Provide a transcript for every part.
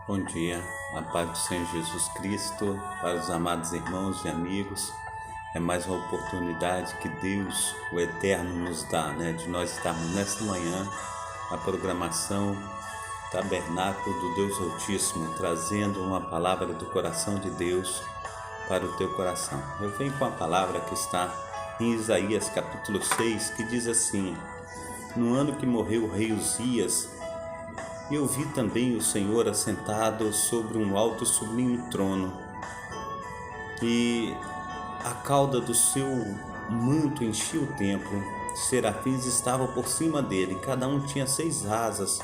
Bom dia, a paz do Senhor Jesus Cristo, para os amados irmãos e amigos. É mais uma oportunidade que Deus, o Eterno, nos dá, de nós estarmos nesta manhã na programação Tabernáculo do Deus Altíssimo, trazendo uma palavra do coração de Deus para o teu coração. Eu venho com a palavra que está em Isaías capítulo 6, que diz assim: no ano que morreu o rei Uzias, eu vi também o Senhor assentado sobre um alto e sublime trono, e a cauda do seu manto enchia o templo. Serafins estavam por cima dele, cada um tinha 6 asas,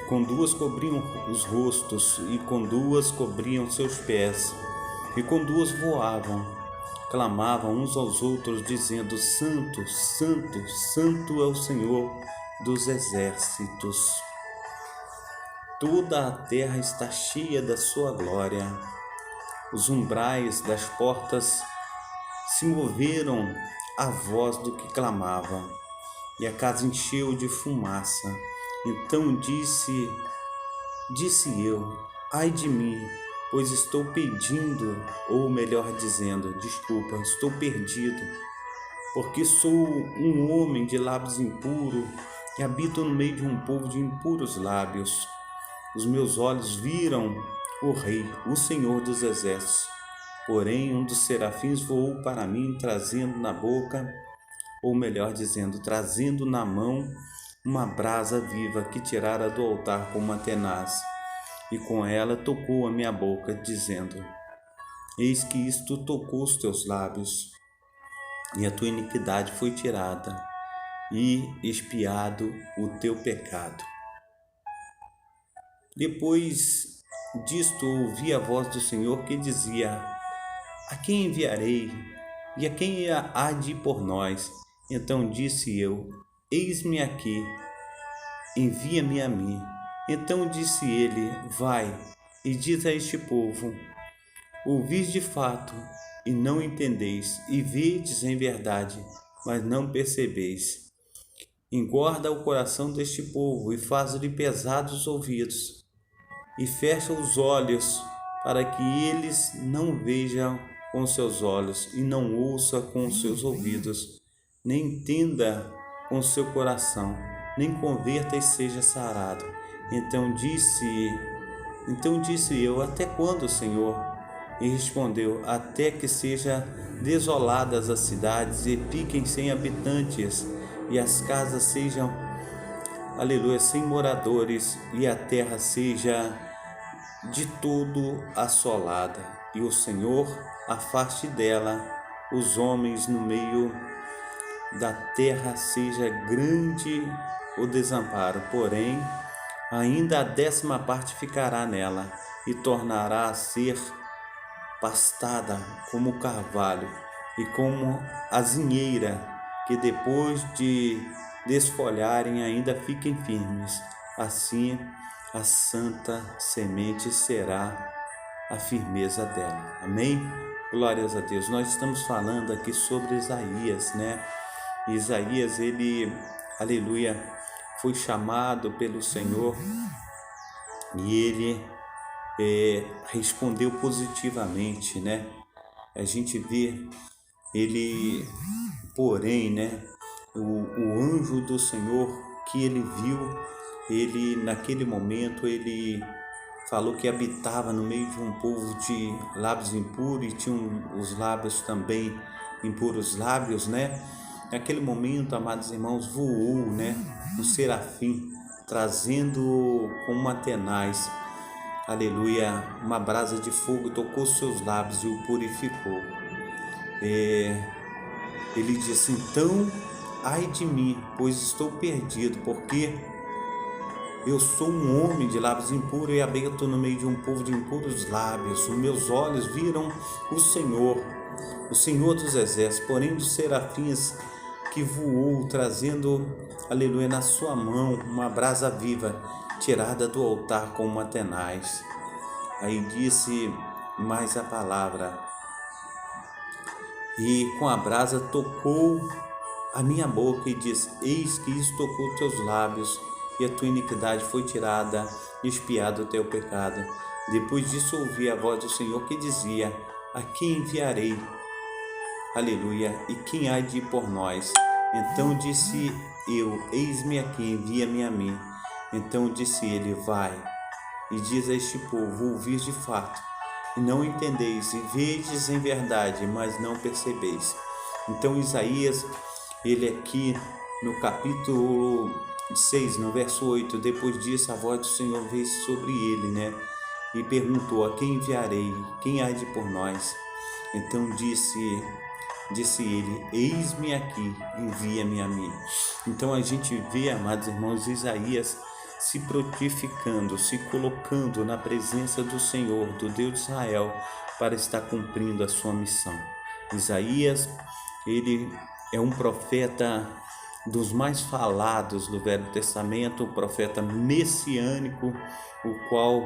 com 2 cobriam os rostos, e com 2 cobriam seus pés, e com 2 voavam. Clamavam uns aos outros, dizendo: Santo, Santo, Santo é o Senhor dos exércitos. Toda a terra está cheia da sua glória. Os umbrais das portas se moveram à voz do que clamava, e a casa encheu de fumaça. Então disse eu: ai de mim, pois estou pedindo, ou melhor dizendo, desculpa, estou perdido, porque sou um homem de lábios impuros e habito no meio de um povo de impuros lábios. Os meus olhos viram o Rei, o Senhor dos Exércitos. Porém, um dos serafins voou para mim, trazendo na boca, ou melhor dizendo, trazendo na mão, uma brasa viva que tirara do altar com uma tenaz, e com ela tocou a minha boca, dizendo: eis que isto tocou os teus lábios, e a tua iniquidade foi tirada, e expiado o teu pecado. Depois disto ouvi a voz do Senhor que dizia: a quem enviarei? E a quem há de ir por nós? Então disse eu: eis-me aqui, envia-me a mim. Então disse ele: vai e diz a este povo: ouvis de fato e não entendeis, e vedes em verdade, mas não percebeis. Engorda o coração deste povo e faz-lhe pesados os ouvidos, e fecha os olhos, para que eles não vejam com seus olhos, e não ouça com os seus ouvidos, nem entenda com seu coração, nem converta e seja sarado. Então disse eu: até quando, Senhor? E respondeu: até que sejam desoladas as cidades e fiquem sem habitantes, e as casas sejam, aleluia, sem moradores, e a terra seja de todo assolada, e o Senhor afaste dela os homens no meio da terra, seja grande o desamparo. Porém, ainda a 10ª parte ficará nela, e tornará a ser pastada como o carvalho, e como a zinheira, que depois de desfolharem ainda fiquem firmes. Assim a santa semente será a firmeza dela. Amém? Glórias a Deus. Nós estamos falando aqui sobre Isaías, Isaías, ele, aleluia, foi chamado pelo Senhor, e ele respondeu positivamente, A gente vê ele, porém, o anjo do Senhor que ele viu, ele naquele momento ele falou que habitava no meio de um povo de lábios impuros, e tinha os lábios também impuros lábios, Naquele momento, amados irmãos, voou, um serafim, trazendo com uma tenaz, aleluia, uma brasa de fogo, tocou seus lábios e o purificou. Ele disse: então, ai de mim, pois estou perdido, porque eu sou um homem de lábios impuros e habito no meio de um povo de impuros lábios. Os meus olhos viram o Senhor dos exércitos. Porém, dos serafins que voou, trazendo, aleluia, na sua mão uma brasa viva, tirada do altar com uma tenaz. Aí disse mais a palavra: e com a brasa tocou a minha boca, e disse: eis que isso tocou teus lábios, e a tua iniquidade foi tirada, expiado o teu pecado. Depois disso ouvi a voz do Senhor que dizia: a quem enviarei? Aleluia. E quem há de ir por nós? Então disse eu: eis-me aqui, envia-me a mim. Então disse ele: vai e diz a este povo: ouvis de fato, e não entendeis, e vedes em verdade, mas não percebeis. Então Isaías, ele aqui no capítulo 6, no verso 8, depois disso a voz do Senhor veio sobre ele, né? E perguntou: a quem enviarei? Quem há de por nós? Então disse ele: eis-me aqui, envia-me a mim. Então a gente vê, amados irmãos, Isaías se prontificando, se colocando na presença do Senhor, do Deus de Israel, para estar cumprindo a sua missão. Isaías, ele é um profeta dos mais falados do Velho Testamento, um profeta messiânico, o qual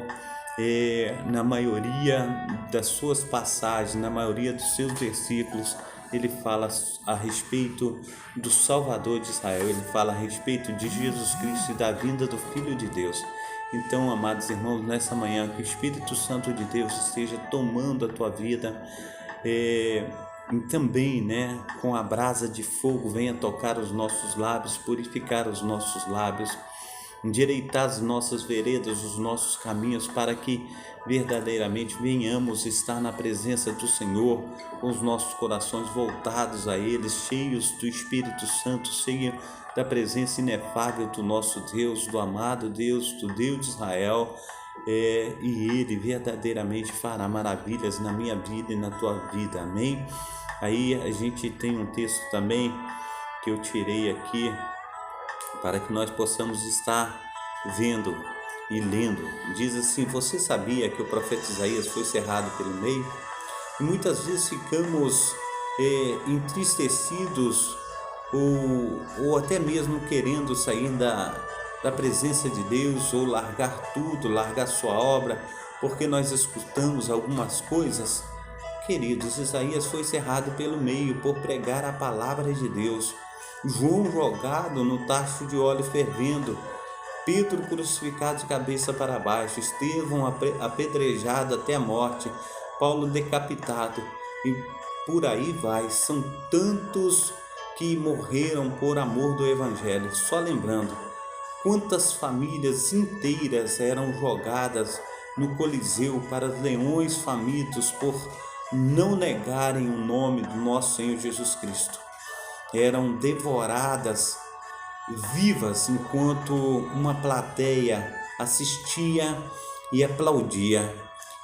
na maioria das suas passagens, na maioria dos seus versículos, ele fala a respeito do Salvador de Israel, ele fala a respeito de Jesus Cristo e da vinda do Filho de Deus. Então, amados irmãos, nessa manhã, que o Espírito Santo de Deus esteja tomando a tua vida, e também, né, com a brasa de fogo, venha tocar os nossos lábios, purificar os nossos lábios, endireitar as nossas veredas, os nossos caminhos, para que verdadeiramente venhamos estar na presença do Senhor, com os nossos corações voltados a Ele, cheios do Espírito Santo, cheios da presença inefável do nosso Deus, do amado Deus, do Deus de Israel, e Ele verdadeiramente fará maravilhas na minha vida e na tua vida, amém? Aí a gente tem um texto também que eu tirei aqui, para que nós possamos estar vendo e lendo. Diz assim: você sabia que o profeta Isaías foi cerrado pelo meio? E muitas vezes ficamos entristecidos ou até mesmo querendo sair da presença de Deus, ou largar tudo, largar sua obra, porque nós escutamos algumas coisas. Queridos, Isaías foi cerrado pelo meio por pregar a palavra de Deus. João jogado no tacho de óleo fervendo, Pedro crucificado de cabeça para baixo, Estevão apedrejado até a morte, Paulo decapitado, e por aí vai. São tantos que morreram por amor do Evangelho. Só lembrando, quantas famílias inteiras eram jogadas no Coliseu para leões famintos por não negarem o nome do nosso Senhor Jesus Cristo. Eram devoradas vivas enquanto uma plateia assistia e aplaudia.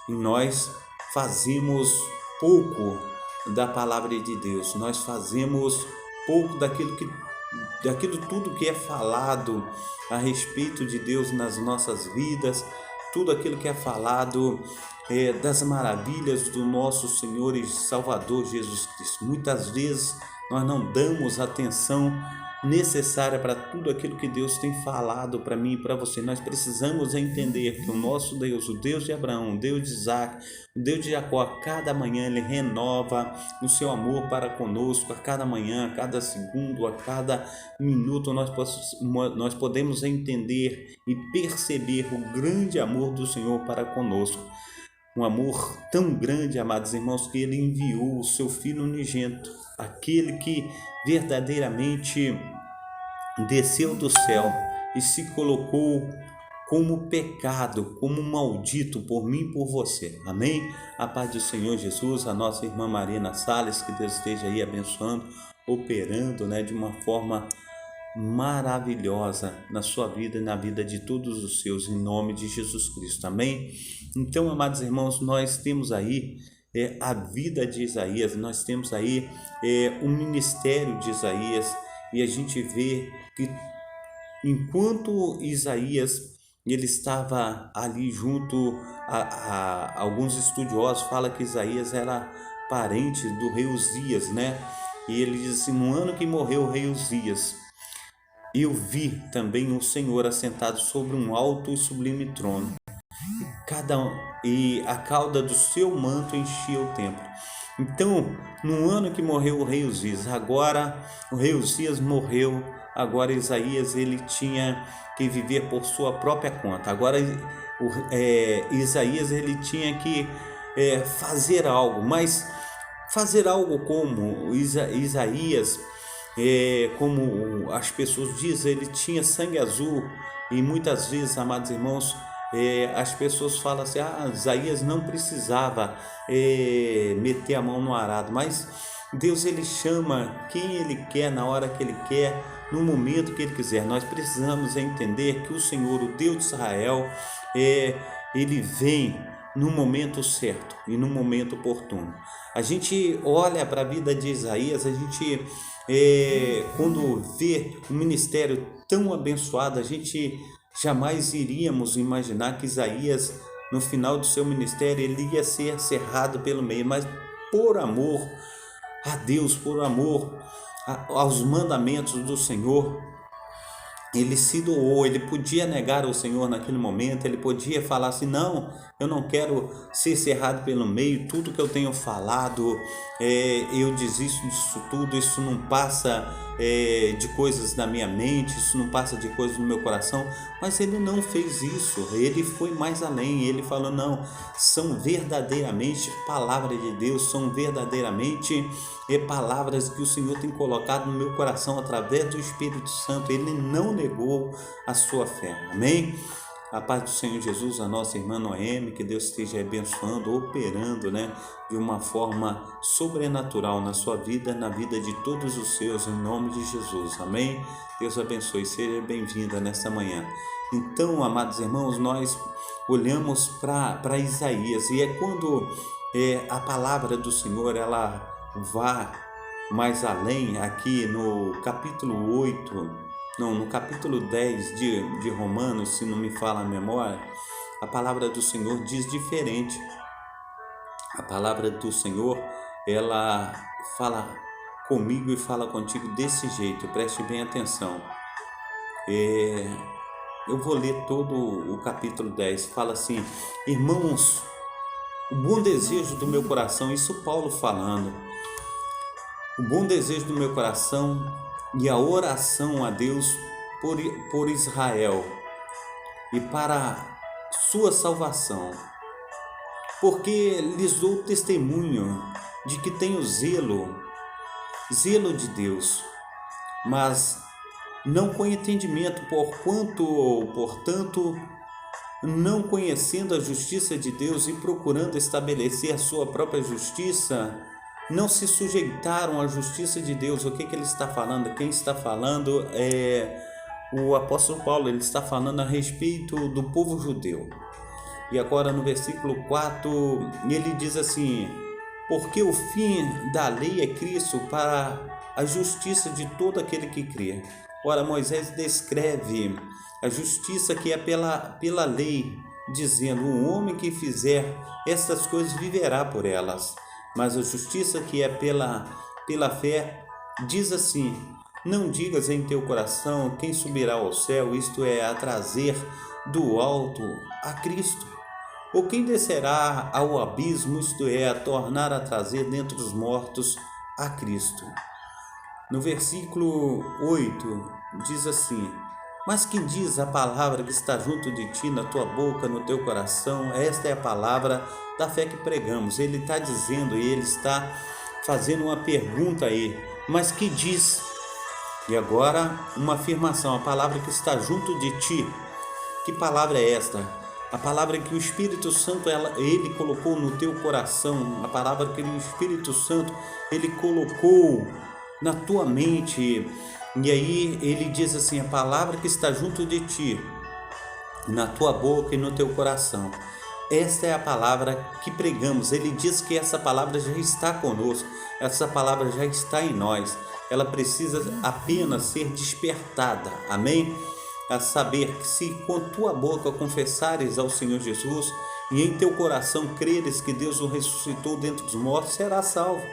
E nós fazemos pouco da palavra de Deus, nós fazemos pouco daquilo tudo que é falado a respeito de Deus nas nossas vidas, tudo aquilo que é falado das maravilhas do nosso Senhor e Salvador Jesus Cristo. Muitas vezes nós não damos atenção necessária para tudo aquilo que Deus tem falado para mim e para você. Nós precisamos entender que o nosso Deus, o Deus de Abraão, o Deus de Isaac, o Deus de Jacó, a cada manhã Ele renova o seu amor para conosco. A cada manhã, a cada segundo, a cada minuto nós podemos entender e perceber o grande amor do Senhor para conosco. Um amor tão grande, amados irmãos, que Ele enviou o seu Filho unigênito, aquele que verdadeiramente desceu do céu e se colocou como pecado, como maldito por mim e por você. Amém? A paz do Senhor Jesus, a nossa irmã Marina Salles, que Deus esteja aí abençoando, operando, de uma forma maravilhosa na sua vida e na vida de todos os seus, em nome de Jesus Cristo, amém? Então, amados irmãos, nós temos aí a vida de Isaías, nós temos aí o ministério de Isaías, e a gente vê que enquanto Isaías ele estava ali junto a alguns estudiosos falam que Isaías era parente do rei Uzias, E ele diz assim: no ano que morreu o rei Uzias, eu vi também o Senhor assentado sobre um alto e sublime trono, e a cauda do seu manto enchia o templo. Então, no ano que morreu o rei Uzias, agora o rei Uzias morreu, agora Isaías ele tinha que viver por sua própria conta. Agora Isaías ele tinha que fazer algo, mas fazer algo como Isaías, como as pessoas dizem, ele tinha sangue azul. E muitas vezes, amados irmãos, as pessoas falam assim: Isaías não precisava meter a mão no arado, mas Deus ele chama quem ele quer, na hora que ele quer, no momento que ele quiser. Nós precisamos entender que o Senhor, o Deus de Israel, ele vem no momento certo e no momento oportuno. A gente olha para a vida de Isaías, a gente quando vê um ministério tão abençoado, a gente jamais iríamos imaginar que Isaías, no final do seu ministério, ele ia ser cerrado pelo meio, mas por amor a Deus, por amor aos mandamentos do Senhor, ele se doou. Ele podia negar o Senhor naquele momento, ele podia falar assim: não, eu não quero ser cerrado pelo meio, tudo que eu tenho falado, eu desisto disso tudo, isso não passa de coisas na minha mente, isso não passa de coisas no meu coração. Mas ele não fez isso, ele foi mais além, ele falou: não, são verdadeiramente palavras de Deus, são verdadeiramente palavras que o Senhor tem colocado no meu coração através do Espírito Santo. Ele não negou a sua fé, amém? A paz do Senhor Jesus, a nossa irmã Noemi, que Deus esteja abençoando, operando, de uma forma sobrenatural na sua vida, na vida de todos os seus, em nome de Jesus, amém? Deus abençoe, seja bem-vinda nesta manhã. Então, amados irmãos, nós olhamos para Isaías, e é quando a palavra do Senhor, ela vai mais além, aqui no capítulo 8, no capítulo 10 de Romanos, se não me falha a memória, a palavra do Senhor diz diferente. A palavra do Senhor, ela fala comigo e fala contigo desse jeito, preste bem atenção. Eu vou ler todo o capítulo 10, fala assim: irmãos, o bom desejo do meu coração, isso Paulo falando, o bom desejo do meu coração e a oração a Deus por Israel e para sua salvação, porque lhes dou testemunho de que tenho zelo de Deus, mas não com entendimento, portanto, não conhecendo a justiça de Deus e procurando estabelecer a sua própria justiça, não se sujeitaram à justiça de Deus. O que ele está falando? Quem está falando é o apóstolo Paulo. Ele está falando a respeito do povo judeu. E agora no versículo 4, ele diz assim: porque o fim da lei é Cristo para a justiça de todo aquele que crê. Ora, Moisés descreve a justiça que é pela lei, dizendo: o homem que fizer estas coisas viverá por elas. Mas a justiça que é pela fé diz assim: não digas em teu coração quem subirá ao céu, isto é, a trazer do alto a Cristo, ou quem descerá ao abismo, isto é, a tornar a trazer dentre os mortos a Cristo. No versículo 8 diz assim: mas quem diz a palavra que está junto de ti, na tua boca, no teu coração, esta é a palavra da fé que pregamos. Ele está dizendo, e ele está fazendo uma pergunta aí, mas que diz? E agora uma afirmação: a palavra que está junto de ti. Que palavra é esta? A palavra que o Espírito Santo ele colocou no teu coração, a palavra que o Espírito Santo ele colocou na tua mente. E aí ele diz assim: a palavra que está junto de ti, na tua boca e no teu coração. Esta é a palavra que pregamos. Ele diz que essa palavra já está conosco, essa palavra já está em nós. Ela precisa apenas ser despertada, amém? A saber que se com tua boca confessares ao Senhor Jesus e em teu coração creres que Deus o ressuscitou dentre os mortos, serás salvo.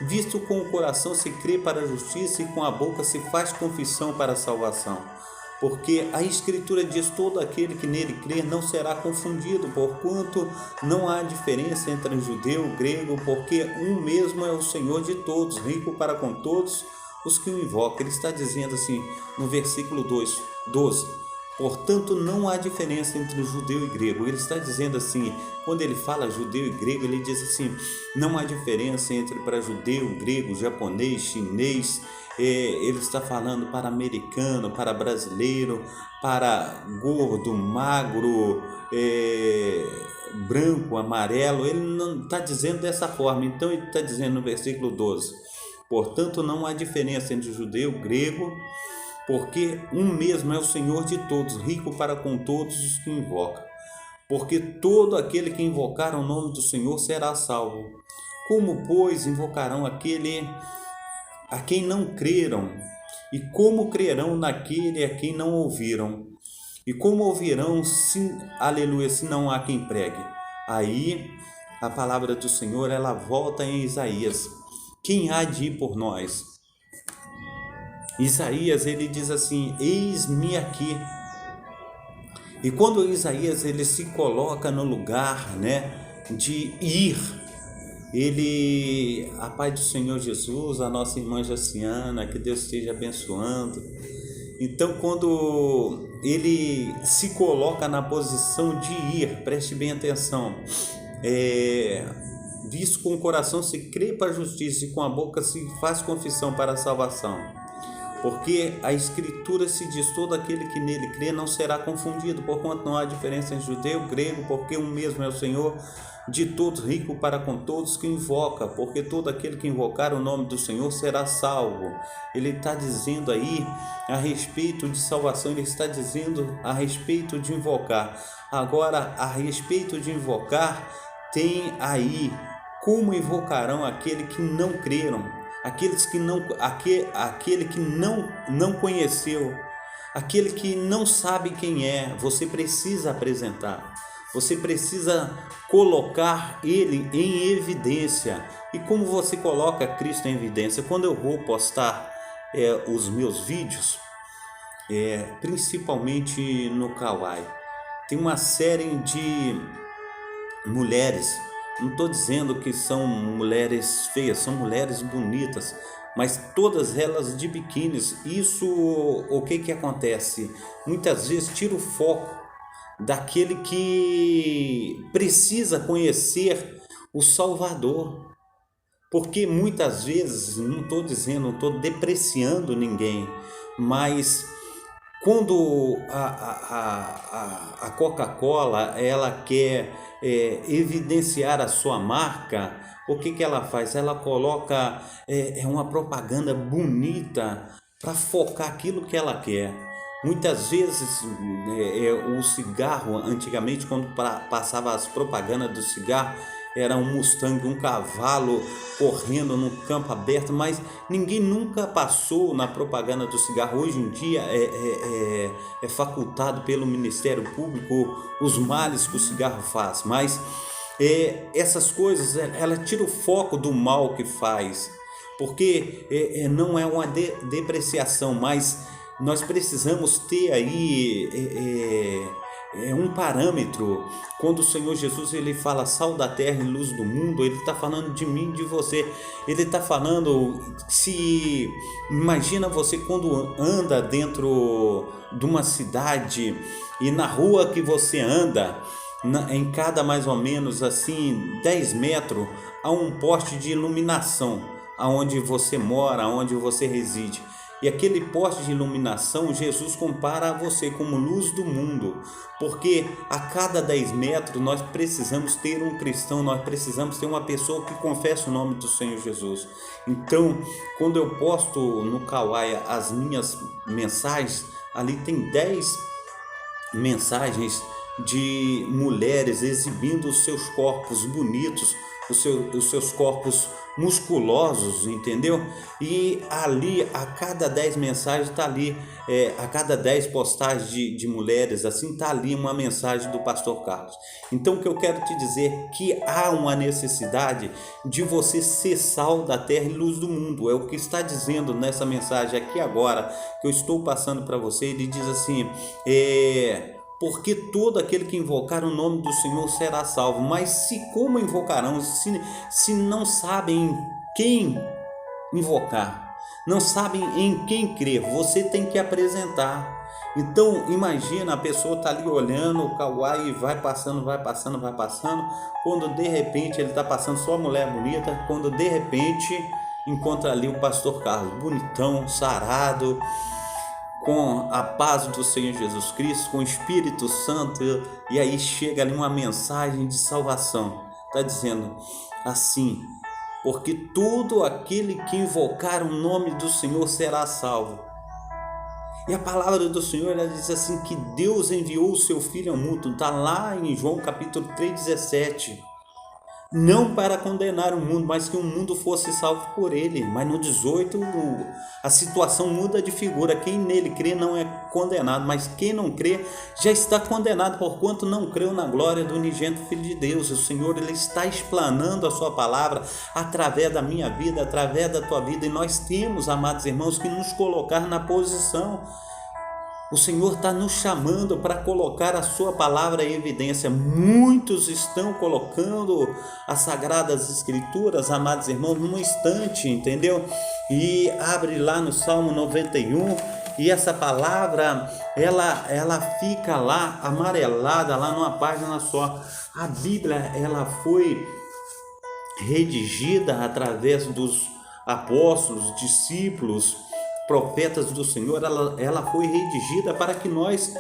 Visto com o coração se crê para a justiça e com a boca se faz confissão para a salvação. Porque a Escritura diz: todo aquele que nele crer não será confundido, porquanto não há diferença entre judeu e grego, porque um mesmo é o Senhor de todos, rico para com todos os que o invocam. Ele está dizendo assim no versículo 12: Portanto, não há diferença entre judeu e grego. Ele está dizendo assim, quando ele fala judeu e grego, ele diz assim, não há diferença entre para judeu, grego, japonês, chinês. Ele está falando para americano, para brasileiro, para gordo, magro, branco, amarelo. Ele não está dizendo dessa forma. Então ele está dizendo no versículo 12, portanto não há diferença entre judeu e grego, porque um mesmo é o Senhor de todos, rico para com todos os que invocam. Porque todo aquele que invocar o nome do Senhor será salvo. Como, pois, invocarão aquele a quem não creram? E como crerão naquele a quem não ouviram? E como ouvirão, aleluia, se não há quem pregue? Aí a palavra do Senhor, ela volta em Isaías. Quem há de ir por nós? Isaías, ele diz assim, eis-me aqui. E quando Isaías, ele se coloca no lugar, de ir, a paz do Senhor Jesus, a nossa irmã Jaciana, que Deus esteja abençoando. Então, quando ele se coloca na posição de ir, preste bem atenção, diz com o coração se crê para a justiça e com a boca se faz confissão para a salvação. Porque a Escritura se diz, todo aquele que nele crê não será confundido, porquanto não há diferença entre judeu e grego, porque um mesmo é o Senhor de todos, rico para com todos que invoca, porque todo aquele que invocar o nome do Senhor será salvo. Ele está dizendo aí a respeito de salvação, ele está dizendo a respeito de invocar. Agora, a respeito de invocar, tem aí como invocarão aquele que não creram, aquele que não conheceu, aquele que não sabe quem é. Você precisa apresentar, você precisa colocar ele em evidência. E como você coloca Cristo em evidência? Quando eu vou postar os meus vídeos, principalmente no Kawaii, tem uma série de mulheres. Não estou dizendo que são mulheres feias, são mulheres bonitas, mas todas elas de biquínis. Isso, o que acontece? Muitas vezes tira o foco daquele que precisa conhecer o Salvador. Porque muitas vezes, não estou dizendo, não estou depreciando ninguém, mas quando a Coca-Cola ela quer evidenciar a sua marca, o que ela faz? Ela coloca uma propaganda bonita para focar aquilo que ela quer. Muitas vezes o cigarro, antigamente, quando passava as propagandas do cigarro, era um Mustang, um cavalo correndo no campo aberto, mas ninguém nunca passou na propaganda do cigarro. Hoje em dia é facultado pelo Ministério Público os males que o cigarro faz, mas essas coisas, ela tira o foco do mal que faz, porque não é uma depreciação, mas nós precisamos ter aí um parâmetro. Quando o Senhor Jesus ele fala sal da terra e luz do mundo, ele está falando de mim, de você. Ele está falando, imagina você quando anda dentro de uma cidade e na rua que você anda, em cada mais ou menos assim 10 metros, há um poste de iluminação aonde você mora, aonde você reside. E aquele poste de iluminação, Jesus compara a você como luz do mundo, porque a cada 10 metros nós precisamos ter um cristão, nós precisamos ter uma pessoa que confessa o nome do Senhor Jesus. Então, quando eu posto no Kawaii as minhas mensagens, ali tem 10 mensagens de mulheres exibindo os seus corpos bonitos, os seus corpos musculosos, entendeu? E ali a cada 10 mensagens está ali, a cada 10 postagens de mulheres, assim está ali uma mensagem do pastor Carlos. Então o que eu quero te dizer é que há uma necessidade de você ser sal da terra e luz do mundo. É o que está dizendo nessa mensagem aqui agora que eu estou passando para você. Ele diz assim, porque todo aquele que invocar o nome do Senhor será salvo. Mas como invocarão, se não sabem quem invocar, não sabem em quem crer? Você tem que apresentar. Então imagina, a pessoa está ali olhando o Kauai e vai passando, quando de repente ele está passando só mulher bonita, quando de repente encontra ali o pastor Carlos, bonitão, sarado, com a paz do Senhor Jesus Cristo, com o Espírito Santo, e aí chega ali uma mensagem de salvação, está dizendo assim: porque todo aquele que invocar o nome do Senhor será salvo. E a palavra do Senhor, ela diz assim, que Deus enviou o seu Filho ao mundo, está lá em João capítulo 3,17, não para condenar o mundo, mas que o mundo fosse salvo por ele. Mas no 18 a situação muda de figura: quem nele crê não é condenado, mas quem não crê já está condenado, porquanto não creu na glória do unigênito Filho de Deus. O Senhor, ele está explanando a sua palavra através da minha vida, através da tua vida, e nós temos, amados irmãos, que nos colocar na posição. O Senhor está nos chamando para colocar a sua palavra em evidência. Muitos estão colocando as Sagradas Escrituras, amados irmãos, num instante, entendeu? E abre lá no Salmo 91, e essa palavra, ela fica lá amarelada, lá numa página só. A Bíblia, ela foi redigida através dos apóstolos, discípulos, profetas do Senhor. Ela foi redigida para que nós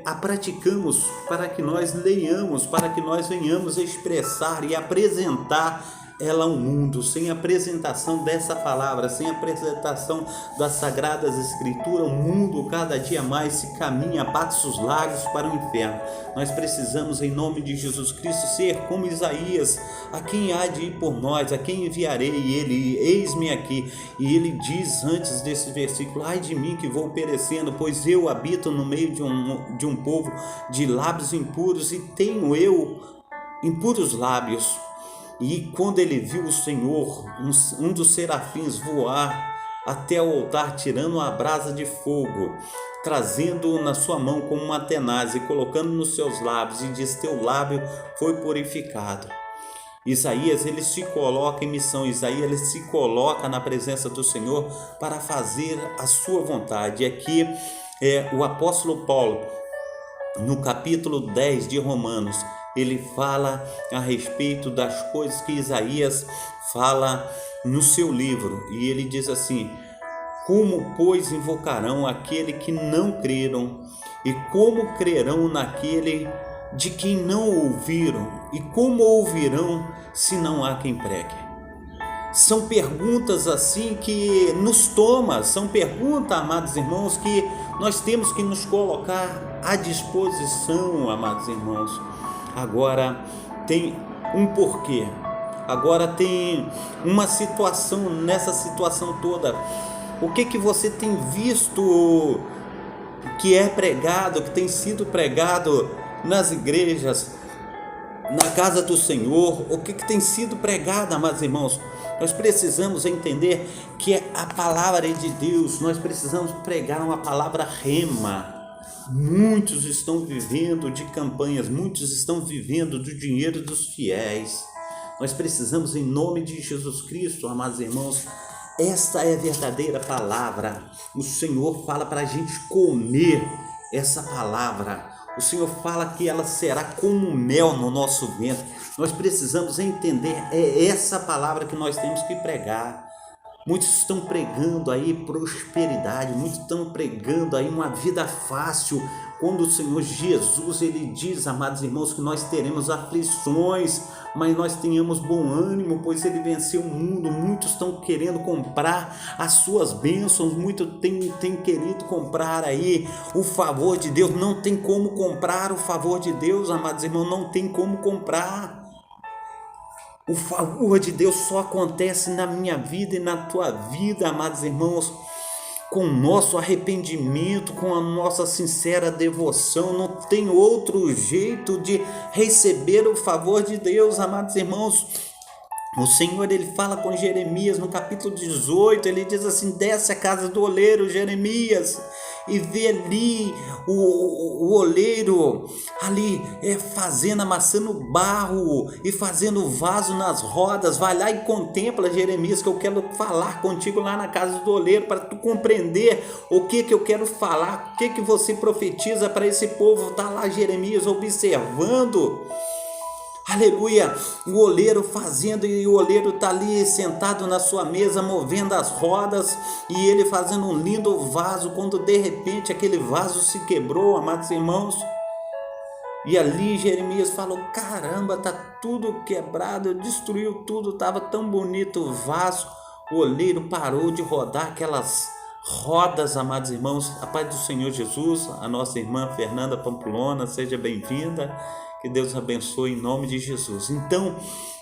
a praticamos, para que nós leiamos, para que nós venhamos expressar e apresentar ela ao mundo. Sem a apresentação dessa palavra, sem a apresentação das Sagradas Escrituras, o mundo cada dia mais se caminha a passos largos para o inferno. Nós precisamos, em nome de Jesus Cristo, ser como Isaías: a quem há de ir por nós, a quem enviarei? E ele: eis-me aqui. E ele diz antes desse versículo: ai de mim que vou perecendo, pois eu habito no meio de um povo de lábios impuros, e tenho eu impuros lábios. E quando ele viu o Senhor, um dos serafins, voar até o altar, tirando uma brasa de fogo, trazendo-o na sua mão como uma tenaz, e colocando nos seus lábios, e diz: teu lábio foi purificado. Isaías, ele se coloca em missão. Isaías, ele se coloca na presença do Senhor para fazer a sua vontade. E aqui o apóstolo Paulo, no capítulo 10 de Romanos, ele fala a respeito das coisas que Isaías fala no seu livro, e ele diz assim: como, pois, invocarão aquele que não creram? E como crerão naquele de quem não ouviram? E como ouvirão se não há quem pregue? São perguntas assim que nos toma, são perguntas, amados irmãos, que nós temos que nos colocar à disposição, amados irmãos. Agora tem um porquê, agora tem uma situação. Nessa situação toda, o que você tem visto que é pregado, que tem sido pregado nas igrejas, na casa do Senhor? O que tem sido pregado, amados irmãos? Nós precisamos entender que a palavra é de Deus. Nós precisamos pregar uma palavra rema. Muitos estão vivendo de campanhas, muitos estão vivendo do dinheiro dos fiéis. Nós precisamos, em nome de Jesus Cristo, amados irmãos, esta é a verdadeira palavra. O Senhor fala para a gente comer essa palavra. O Senhor fala que ela será como mel no nosso ventre. Nós precisamos entender, é essa palavra que nós temos que pregar. Muitos estão pregando aí prosperidade, muitos estão pregando aí uma vida fácil, quando o Senhor Jesus, ele diz, amados irmãos, que nós teremos aflições, mas nós tenhamos bom ânimo, pois ele venceu o mundo. Muitos estão querendo comprar as suas bênçãos, muitos têm querido comprar aí o favor de Deus. Não tem como comprar o favor de Deus, amados irmãos, não tem como comprar. O favor de Deus só acontece na minha vida e na tua vida, amados irmãos, com o nosso arrependimento, com a nossa sincera devoção. Não tem outro jeito de receber o favor de Deus, amados irmãos. O Senhor, ele fala com Jeremias no capítulo 18, ele diz assim: desce a casa do oleiro, Jeremias, e vê ali o oleiro ali fazendo, amassando barro e fazendo vaso nas rodas. Vai lá e contempla, Jeremias, que eu quero falar contigo lá na casa do oleiro, para tu compreender o que eu quero falar, o que você profetiza para esse povo. Tá lá Jeremias observando, aleluia, o oleiro fazendo, e o oleiro está ali sentado na sua mesa, movendo as rodas, e ele fazendo um lindo vaso, quando de repente aquele vaso se quebrou, amados irmãos. E ali Jeremias falou: caramba, tá tudo quebrado, destruiu tudo, estava tão bonito o vaso. O oleiro parou de rodar aquelas rodas, amados irmãos. A paz do Senhor Jesus. A nossa irmã Fernanda Pampulona, seja bem-vinda, que Deus abençoe em nome de Jesus. Então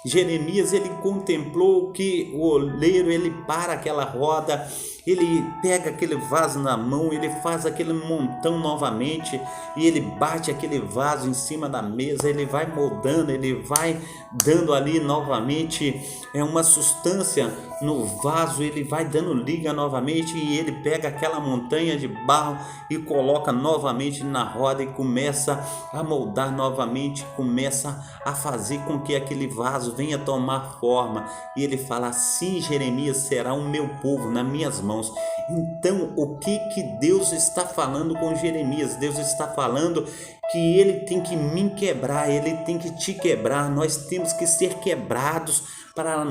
Jeremias, ele contemplou que o oleiro, ele para aquela roda, ele pega aquele vaso na mão, ele faz aquele montão novamente, e ele bate aquele vaso em cima da mesa, ele vai moldando, ele vai dando ali novamente uma substância no vaso, ele vai dando liga novamente, e ele pega aquela montanha de barro e coloca novamente na roda, e começa a moldar novamente, começa a fazer com que aquele vaso venha tomar forma. E ele fala: assim, Jeremias, será o meu povo nas minhas mãos. Então, o que Deus está falando com Jeremias? Deus está falando que ele tem que me quebrar, ele tem que te quebrar. Nós temos que ser quebrados para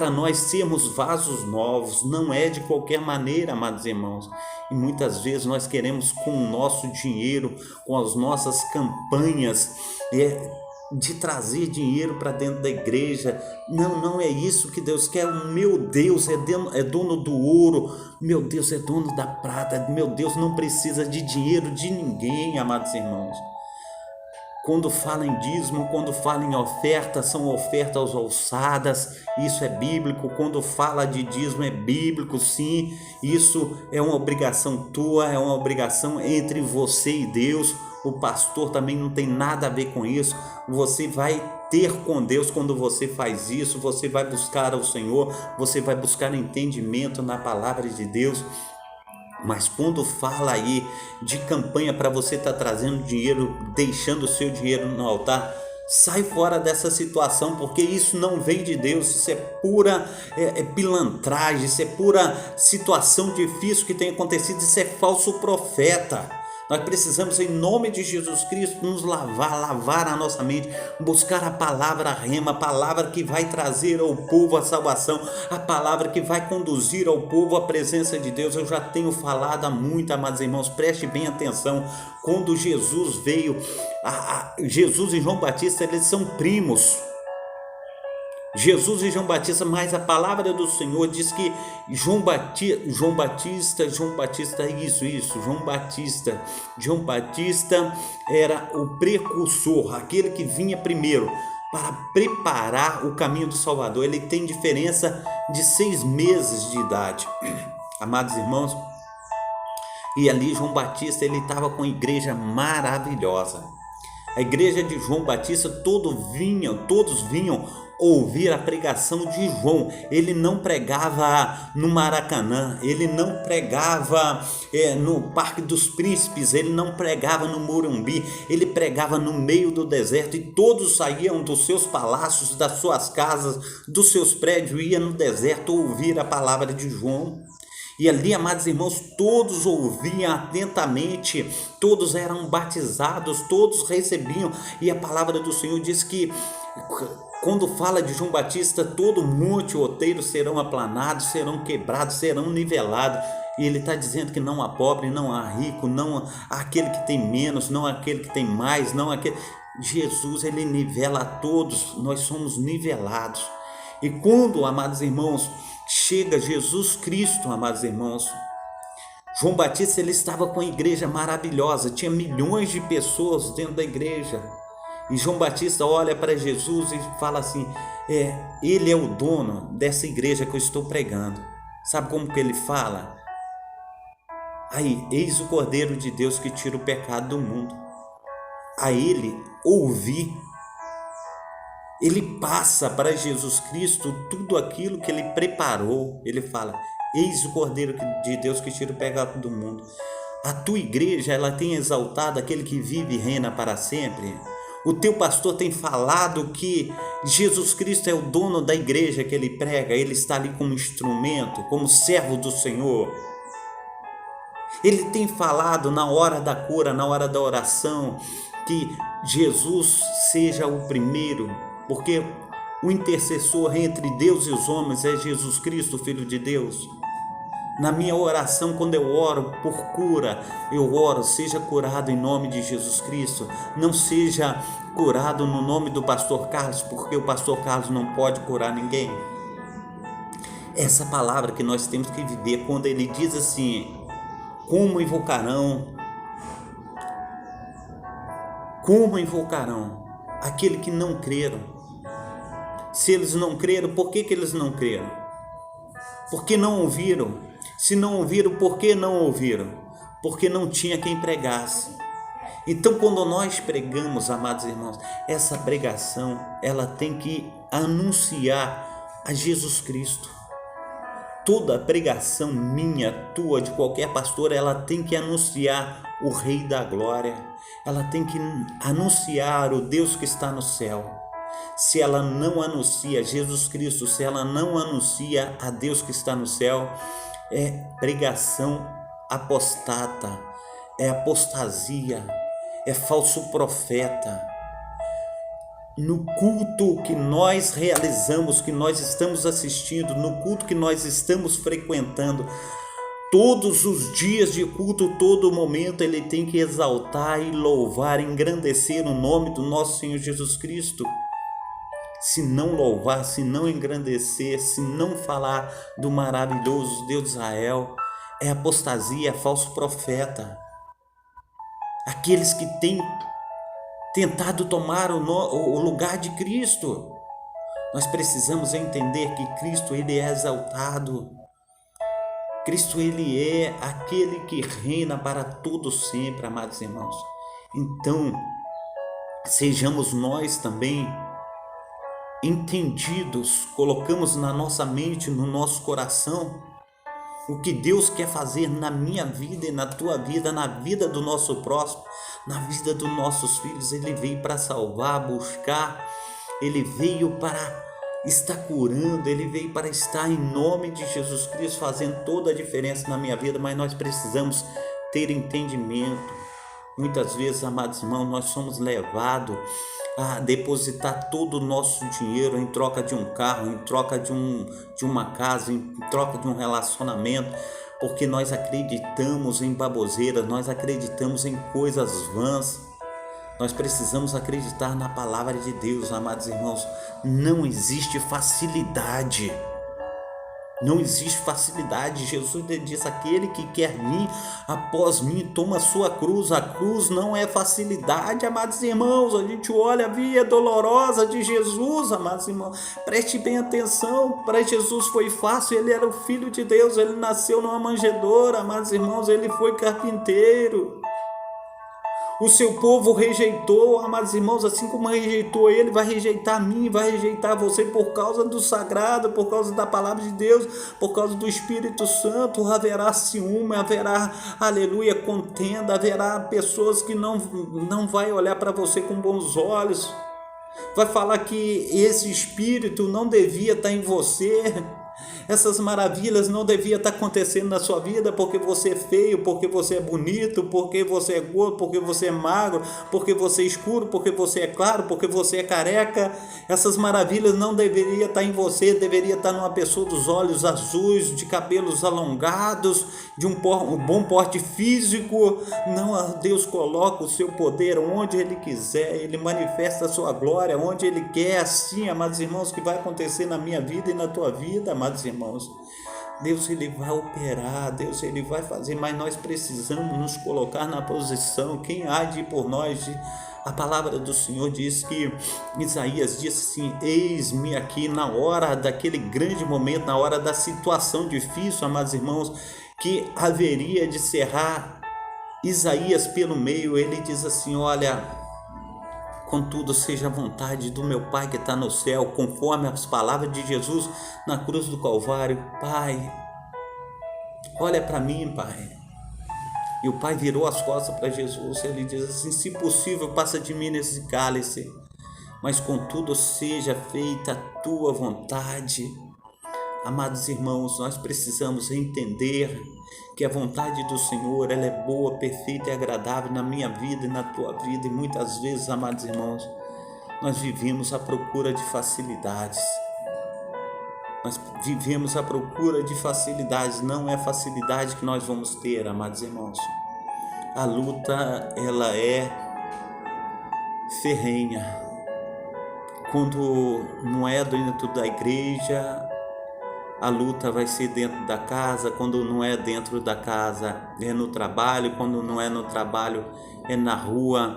nós sermos vasos novos. Não é de qualquer maneira, amados irmãos. E muitas vezes nós queremos, com o nosso dinheiro, com as nossas campanhas, de trazer dinheiro para dentro da igreja. Não é isso que Deus quer. O meu Deus é dono do ouro, meu Deus é dono da prata, meu Deus não precisa de dinheiro de ninguém, amados irmãos. Quando fala em dízimo, quando fala em oferta, são ofertas alçadas, isso é bíblico. Quando fala de dízimo, é bíblico, sim. Isso é uma obrigação tua, é uma obrigação entre você e Deus. O pastor também não tem nada a ver com isso. Você vai ter com Deus quando você faz isso. Você vai buscar ao Senhor, você vai buscar entendimento na palavra de Deus. Mas quando fala aí de campanha para você estar trazendo dinheiro, deixando o seu dinheiro no altar, sai fora dessa situação, porque isso não vem de Deus. Isso é pura pilantragem, isso é pura situação difícil que tem acontecido, isso é falso profeta. Nós precisamos, em nome de Jesus Cristo, nos lavar a nossa mente, buscar a palavra rema, a palavra que vai trazer ao povo a salvação, a palavra que vai conduzir ao povo a presença de Deus. Eu já tenho falado há muito, amados irmãos, preste bem atenção. Quando Jesus veio, Jesus e João Batista, eles são primos. Jesus e João Batista, mas a palavra do Senhor diz que João Batista, era o precursor, aquele que vinha primeiro para preparar o caminho do Salvador. Ele tem diferença de 6 meses de idade, amados irmãos. E ali João Batista, ele estava com uma igreja maravilhosa. A igreja de João Batista, todos vinham ouvir a pregação de João. Ele não pregava no Maracanã, ele não pregava no Parque dos Príncipes, ele não pregava no Morumbi, ele pregava no meio do deserto, e todos saíam dos seus palácios, das suas casas, dos seus prédios, iam no deserto ouvir a palavra de João. E ali, amados irmãos, todos ouviam atentamente, todos eram batizados, todos recebiam. E a palavra do Senhor diz que quando fala de João Batista, todo monte e outeiro serão aplanados, serão quebrados, serão nivelados. E ele está dizendo que não há pobre, não há rico, não há aquele que tem menos, não há aquele que tem mais, não há aquele... Jesus, ele nivela a todos, nós somos nivelados. E quando, amados irmãos, chega Jesus Cristo, amados irmãos, João Batista, ele estava com a igreja maravilhosa, tinha milhões de pessoas dentro da igreja. E João Batista olha para Jesus e fala assim: ele é o dono dessa igreja que eu estou pregando. Sabe como que ele fala? Aí, eis o Cordeiro de Deus que tira o pecado do mundo. A ele ouvi. ele passa para Jesus Cristo tudo aquilo que ele preparou. Ele fala: eis o Cordeiro de Deus que tira o pecado do mundo. A tua igreja, ela tem exaltado aquele que vive e reina para sempre. O teu pastor tem falado que Jesus Cristo é o dono da igreja que ele prega. Ele está ali como instrumento, como servo do Senhor. Ele tem falado na hora da cura, na hora da oração, que Jesus seja o primeiro, porque o intercessor entre Deus e os homens é Jesus Cristo, Filho de Deus. Na minha oração, quando eu oro por cura, eu oro: seja curado em nome de Jesus Cristo. Não seja curado no nome do pastor Carlos, porque o pastor Carlos não pode curar ninguém. Essa palavra que nós temos que viver, quando ele diz assim: como invocarão aquele que não creram? Se eles não creram, por que eles não creram? Porque não ouviram. Se não ouviram, por que não ouviram? Porque não tinha quem pregasse. Então, quando nós pregamos, amados irmãos, essa pregação, ela tem que anunciar a Jesus Cristo. Toda pregação minha, tua, de qualquer pastor, ela tem que anunciar o Rei da Glória. Ela tem que anunciar o Deus que está no céu. Se ela não anuncia Jesus Cristo, se ela não anuncia a Deus que está no céu, é pregação apostata, é apostasia, é falso profeta. No culto que nós realizamos, que nós estamos assistindo, no culto que nós estamos frequentando, todos os dias de culto, todo momento, ele tem que exaltar e louvar, engrandecer o nome do nosso Senhor Jesus Cristo. Se não louvar, se não engrandecer, se não falar do maravilhoso Deus de Israel, é apostasia, é falso profeta. Aqueles que têm tentado tomar o lugar de Cristo. Nós precisamos entender que Cristo, ele é exaltado. Cristo, ele é aquele que reina para todo sempre, amados irmãos. Então, sejamos nós também entendidos, colocamos na nossa mente, no nosso coração, o que Deus quer fazer na minha vida e na tua vida, na vida do nosso próximo, na vida dos nossos filhos. Ele veio para salvar, buscar, ele veio para estar curando, ele veio para estar em nome de Jesus Cristo, fazendo toda a diferença na minha vida, mas nós precisamos ter entendimento. Muitas vezes, amados irmãos, nós somos levados a depositar todo o nosso dinheiro em troca de um carro, em troca de uma casa, em troca de um relacionamento, porque nós acreditamos em baboseiras, nós acreditamos em coisas vãs. Nós precisamos acreditar na palavra de Deus, amados irmãos. Não existe facilidade. Não existe facilidade. Jesus diz: aquele que quer vir após mim, toma a sua cruz. A cruz não é facilidade, amados irmãos. A gente olha a via dolorosa de Jesus, amados irmãos. Preste bem atenção. Para Jesus foi fácil. Ele era o Filho de Deus. Ele nasceu numa manjedoura, amados irmãos. Ele foi carpinteiro. O seu povo rejeitou, amados irmãos, assim como rejeitou ele, vai rejeitar a mim, vai rejeitar você por causa do sagrado, por causa da palavra de Deus, por causa do Espírito Santo. Haverá ciúme, haverá, aleluia, contenda, haverá pessoas que não vai olhar para você com bons olhos, vai falar que esse Espírito não devia estar em você. Essas maravilhas não deviam estar acontecendo na sua vida porque você é feio, porque você é bonito, porque você é gordo, porque você é magro, porque você é escuro, porque você é claro, porque você é careca. Essas maravilhas não deveriam estar em você, deveria estar numa pessoa dos olhos azuis, de cabelos alongados, de um bom porte físico. Não, Deus coloca o seu poder onde Ele quiser, Ele manifesta a sua glória onde Ele quer. Assim, amados irmãos, que vai acontecer na minha vida e na tua vida, amados irmãos. Deus, Ele vai operar, Deus, Ele vai fazer, mas nós precisamos nos colocar na posição. Quem há de ir por nós? A palavra do Senhor diz que Isaías disse assim: eis-me aqui na hora daquele grande momento, na hora da situação difícil, amados irmãos, que haveria de cerrar Isaías pelo meio. Ele diz assim: olha, Contudo, seja a vontade do meu Pai que está no céu, conforme as palavras de Jesus na cruz do Calvário. Pai, olha para mim, Pai. E o Pai virou as costas para Jesus. Ele diz assim: se possível, passa de mim nesse cálice, mas contudo seja feita a tua vontade. Amados irmãos, nós precisamos entender que a vontade do Senhor, ela é boa, perfeita e agradável na minha vida e na tua vida. E muitas vezes, amados irmãos, nós vivemos à procura de facilidades. Nós vivemos à procura de facilidades. Não é facilidade que nós vamos ter, amados irmãos. A luta, ela é ferrenha. Quando não é dentro da igreja, a luta vai ser dentro da casa. Quando não é dentro da casa, é no trabalho. Quando não é no trabalho, é na rua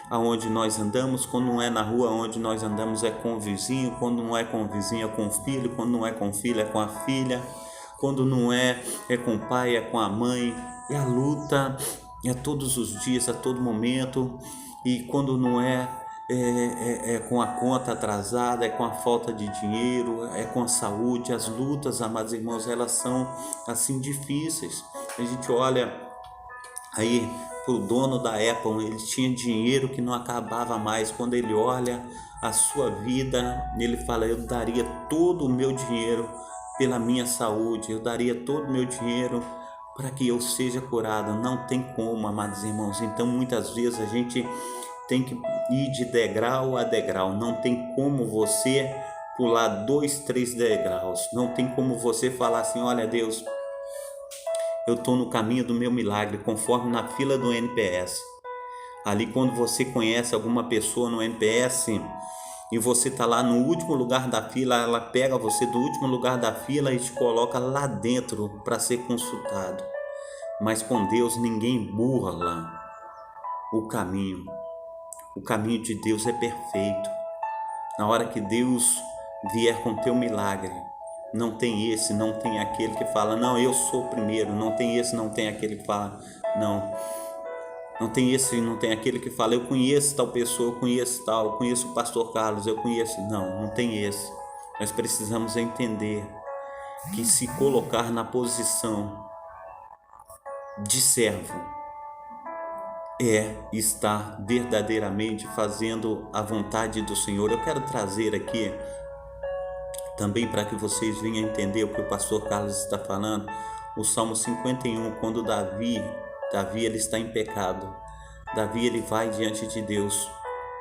aonde nós andamos. Quando não é na rua onde nós andamos, é com o vizinho. Quando não é com o vizinho, é com o filho. Quando não é com o filho, é com a filha. Quando não é, é com o pai, é com a mãe. E a luta é todos os dias, a todo momento. E quando não é com a conta atrasada, é com a falta de dinheiro, é com a saúde. As lutas, amados irmãos, elas são assim difíceis. A gente olha aí para o dono da Apple, ele tinha dinheiro que não acabava mais. Quando ele olha a sua vida, ele fala: eu daria todo o meu dinheiro pela minha saúde, eu daria todo o meu dinheiro para que eu seja curado. Não tem como, amados irmãos. Então muitas vezes a gente tem que ir de degrau a degrau. Não tem como você pular 2, 3 degraus. Não tem como você falar assim: olha, Deus, eu estou no caminho do meu milagre, conforme na fila do NPS. Ali, quando você conhece alguma pessoa no NPS e você está lá no último lugar da fila, ela pega você do último lugar da fila e te coloca lá dentro para ser consultado. Mas com Deus ninguém burla o caminho. O caminho de Deus é perfeito. Na hora que Deus vier com teu milagre, não tem esse, não tem aquele que fala: não, eu sou o primeiro. Não tem esse, não tem aquele que fala: não tem esse, não tem aquele que fala: eu conheço tal pessoa, eu conheço tal, eu conheço o pastor Carlos, eu conheço. Não tem esse. Nós precisamos entender que se colocar na posição de servo é estar verdadeiramente fazendo a vontade do Senhor. Eu quero trazer aqui também, para que vocês venham entender o que o pastor Carlos está falando, o Salmo 51, quando Davi ele está em pecado. Davi, ele vai diante de Deus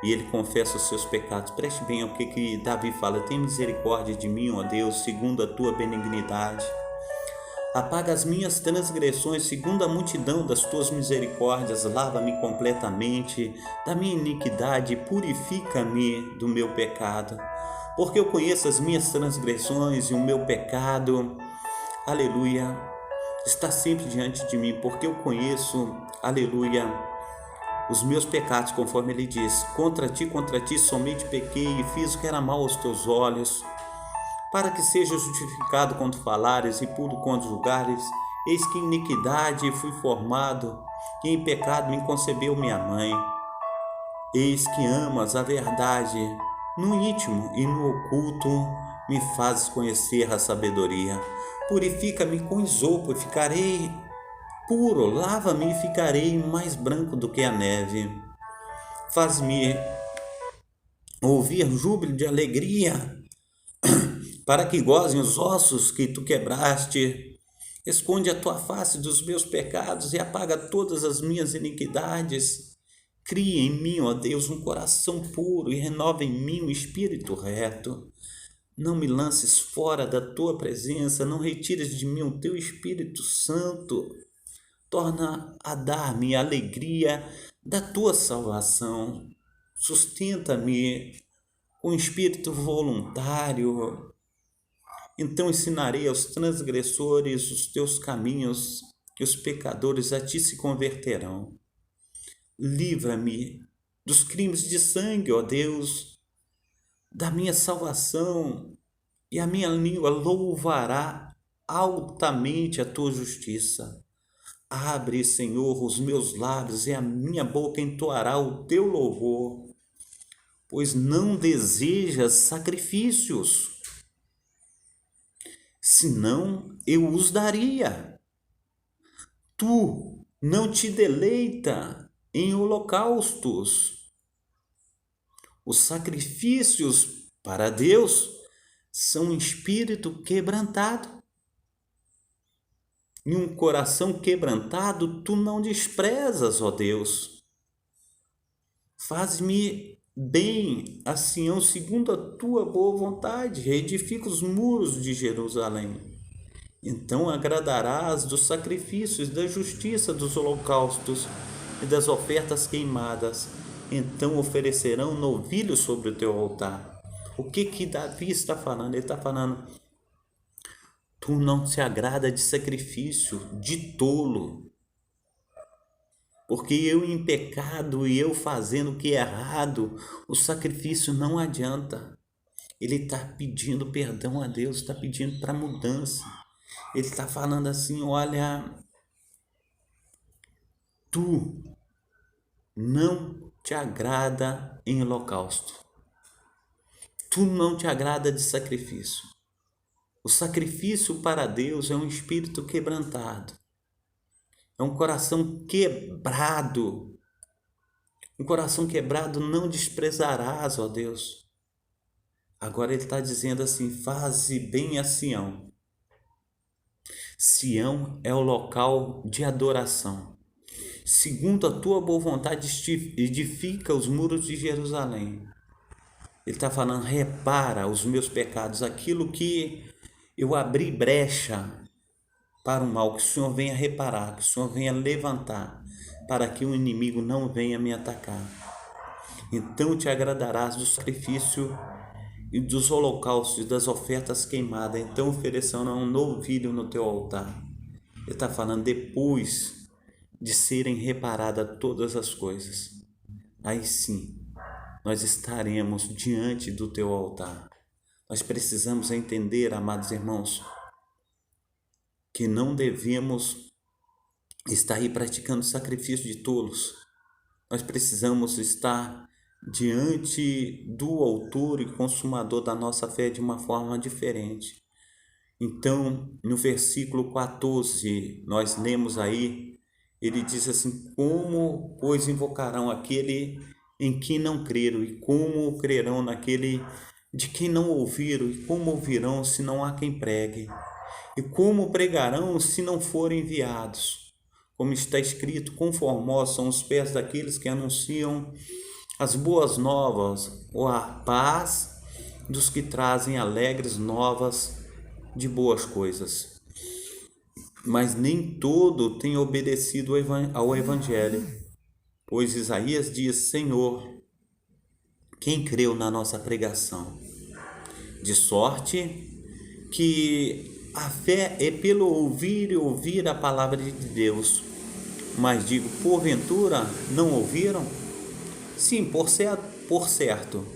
e ele confessa os seus pecados. Preste bem ao que Davi fala: tem misericórdia de mim, ó Deus, segundo a tua benignidade. Apaga as minhas transgressões, segundo a multidão das tuas misericórdias. Lava-me completamente da minha iniquidade, purifica-me do meu pecado. Porque eu conheço as minhas transgressões e o meu pecado, aleluia, está sempre diante de mim. Porque eu conheço, aleluia, os meus pecados, conforme ele diz: contra ti somente pequei e fiz o que era mal aos teus olhos, para que seja justificado quando falares e puro quando julgares. Eis que em iniquidade fui formado, e em pecado me concebeu minha mãe. Eis que amas a verdade no íntimo, e no oculto me fazes conhecer a sabedoria. Purifica-me com esopo e ficarei puro, lava-me e ficarei mais branco do que a neve. Faz-me ouvir júbilo de alegria, para que gozem os ossos que tu quebraste. Esconde a tua face dos meus pecados e apaga todas as minhas iniquidades. Cria em mim, ó Deus, um coração puro e renova em mim um espírito reto. Não me lances fora da tua presença, não retires de mim o teu Espírito Santo. Torna a dar-me a alegria da tua salvação. Sustenta-me com espírito voluntário. Então ensinarei aos transgressores os teus caminhos, e os pecadores a ti se converterão. Livra-me dos crimes de sangue, ó Deus, da minha salvação, e a minha língua louvará altamente a tua justiça. Abre, Senhor, os meus lábios, e a minha boca entoará o teu louvor. pois não desejas sacrifícios, senão eu os daria. Tu não te deleita em holocaustos. Os sacrifícios para Deus são um espírito quebrantado. E um coração quebrantado tu não desprezas, ó Deus. Faz-me bem a Sião segundo a tua boa vontade, reedifica os muros de Jerusalém. Então agradarás dos sacrifícios, da justiça, dos holocaustos e das ofertas queimadas. Então oferecerão novilhos sobre o teu altar. O que Davi está falando? Ele está falando: tu não te agrada de sacrifício, de tolo. Porque eu em pecado e eu fazendo o que é errado, o sacrifício não adianta. Ele está pedindo perdão a Deus, está pedindo para mudança. Ele está falando assim: olha, tu não te agrada em holocausto. Tu não te agrada de sacrifício. O sacrifício para Deus é um espírito quebrantado. É um coração quebrado. Um coração quebrado não desprezarás, ó Deus. Agora ele está dizendo assim: faze bem a Sião. Sião é o local de adoração. Segundo a tua boa vontade, edifica os muros de Jerusalém. Ele está falando: repara os meus pecados, aquilo que eu abri brecha para o mal, que o Senhor venha reparar, que o Senhor venha levantar, para que o inimigo não venha me atacar. Então te agradarás do sacrifício e dos holocaustos, das ofertas queimadas. Então oferecerão um novilho no teu altar. Ele está falando depois de serem reparadas todas as coisas. Aí sim, nós estaremos diante do teu altar. Nós precisamos entender, amados irmãos, que não devemos estar aí praticando sacrifício de tolos. Nós precisamos estar diante do autor e consumador da nossa fé de uma forma diferente. Então, no versículo 14, nós lemos aí, ele diz assim: como, pois, invocarão aquele em quem não creram, e como crerão naquele de quem não ouviram, e como ouvirão se não há quem pregue, e como pregarão se não forem enviados? Como está escrito: conformosos são os pés daqueles que anunciam as boas novas, ou a paz dos que trazem alegres novas de boas coisas. Mas nem todo tem obedecido ao Evangelho, pois Isaías diz: Senhor, quem creu na nossa pregação? De sorte que a fé é pelo ouvir e ouvir a palavra de Deus. Mas digo, porventura não ouviram? Sim, por certo,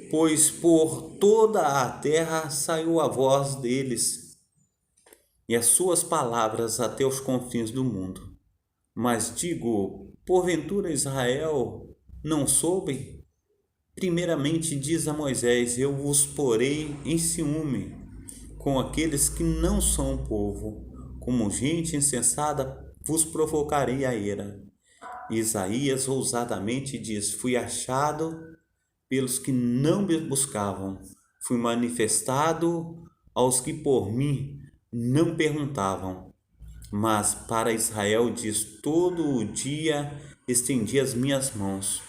pois por toda a terra saiu a voz deles, e as suas palavras até os confins do mundo. Mas digo, porventura Israel não soube? Primeiramente diz a Moisés: eu vos porei em ciúme com aqueles que não são povo, como gente insensata vos provocarei a ira. Isaías ousadamente diz: fui achado pelos que não me buscavam, fui manifestado aos que por mim não perguntavam. Mas para Israel diz: todo o dia estendi as minhas mãos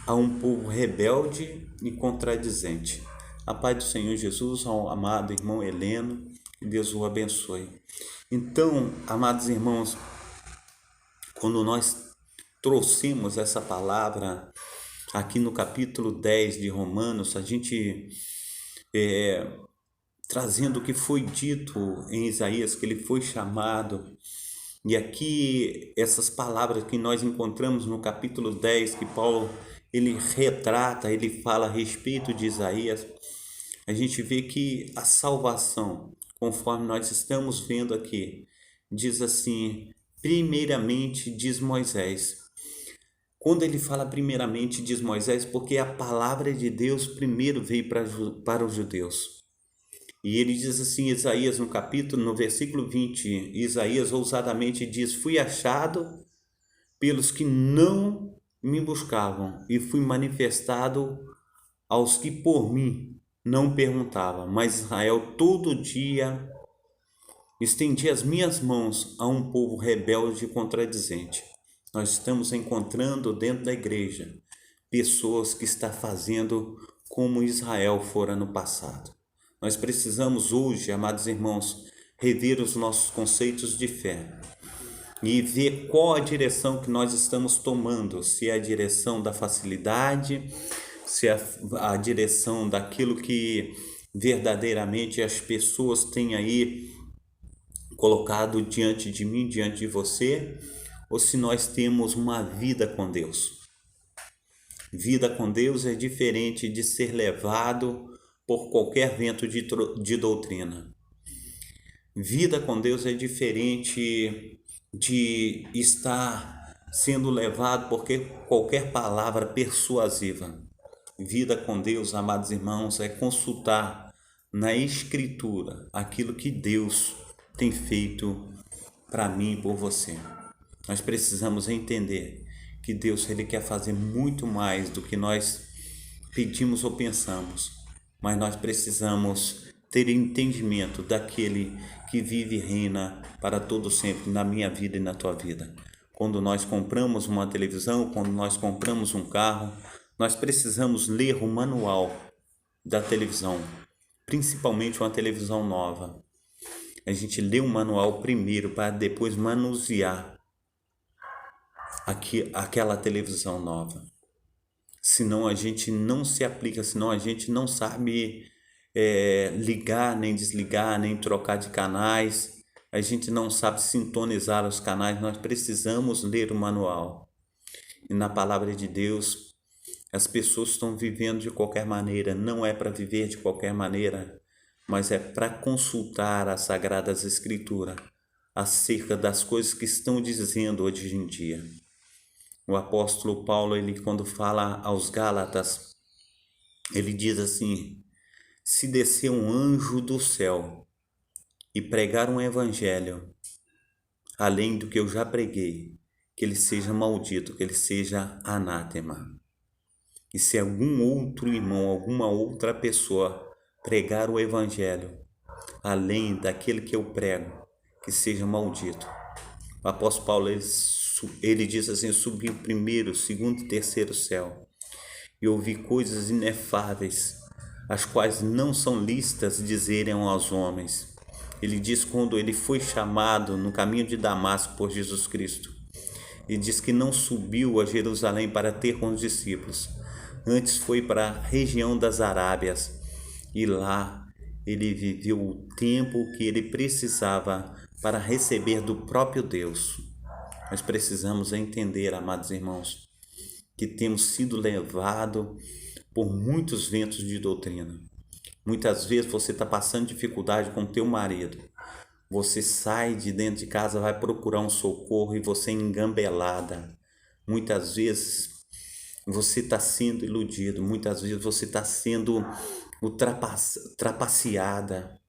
a um povo rebelde e contradizente. A paz do Senhor Jesus, ao amado irmão Heleno, que Deus o abençoe. Então, amados irmãos, quando nós trouxemos essa palavra aqui no capítulo 10 de Romanos, a gente trazendo o que foi dito em Isaías, que ele foi chamado, e aqui essas palavras que nós encontramos no capítulo 10, que Paulo ele retrata, ele fala a respeito de Isaías, a gente vê que a salvação, conforme nós estamos vendo aqui, diz assim: primeiramente diz Moisés, Quando ele fala primeiramente, diz Moisés, porque a palavra de Deus primeiro veio para os judeus. E ele diz assim, Isaías no versículo 20, Isaías ousadamente diz, fui achado pelos que não me buscavam e fui manifestado aos que por mim não perguntavam. Mas Israel todo dia estendi as minhas mãos a um povo rebelde e contradizente. Nós estamos encontrando dentro da igreja pessoas que estão fazendo como Israel fora no passado. Nós precisamos hoje, amados irmãos, rever os nossos conceitos de fé e ver qual a direção que nós estamos tomando, se é a direção da facilidade, se é a direção daquilo que verdadeiramente as pessoas têm aí colocado diante de mim, diante de você, ou se nós temos uma vida com Deus. Vida com Deus é diferente de ser levado por qualquer vento de doutrina. Vida com Deus é diferente de estar sendo levado por qualquer palavra persuasiva. Vida com Deus, amados irmãos, é consultar na Escritura aquilo que Deus tem feito para mim e por você. Nós precisamos entender que Deus ele quer fazer muito mais do que nós pedimos ou pensamos, mas nós precisamos ter entendimento daquele que vive e reina para todo sempre na minha vida e na tua vida. Quando nós compramos uma televisão, quando nós compramos um carro, nós precisamos ler o manual da televisão, principalmente uma televisão nova. A gente lê o manual primeiro para depois manusear aquela televisão nova. Senão a gente não se aplica, senão a gente não sabe ligar, nem desligar, nem trocar de canais. A gente não sabe sintonizar os canais. Nós precisamos ler o manual. E na palavra de Deus, as pessoas estão vivendo de qualquer maneira. Não é para viver de qualquer maneira, mas é para consultar as Sagradas Escrituras acerca das coisas que estão dizendo hoje em dia. O apóstolo Paulo, ele quando fala aos Gálatas, ele diz assim, se descer um anjo do céu e pregar um evangelho, além do que eu já preguei, que ele seja maldito, que ele seja anátema. E se algum outro irmão, alguma outra pessoa pregar o evangelho, além daquele que eu prego, que seja maldito. O apóstolo Paulo, ele diz assim, subi o primeiro, segundo e terceiro céu e ouvi coisas inefáveis, as quais não são lícitas dizerem aos homens. Ele diz quando ele foi chamado no caminho de Damasco por Jesus Cristo. Ele diz que não subiu a Jerusalém para ter com os discípulos, antes foi para a região das Arábias e lá ele viveu o tempo que ele precisava para receber do próprio Deus. Nós precisamos entender, amados irmãos, que temos sido levados por muitos ventos de doutrina. Muitas vezes você está passando dificuldade com teu marido. Você sai de dentro de casa, vai procurar um socorro e você é engambelada. Muitas vezes você está sendo iludido. Muitas vezes você está sendo trapaceada.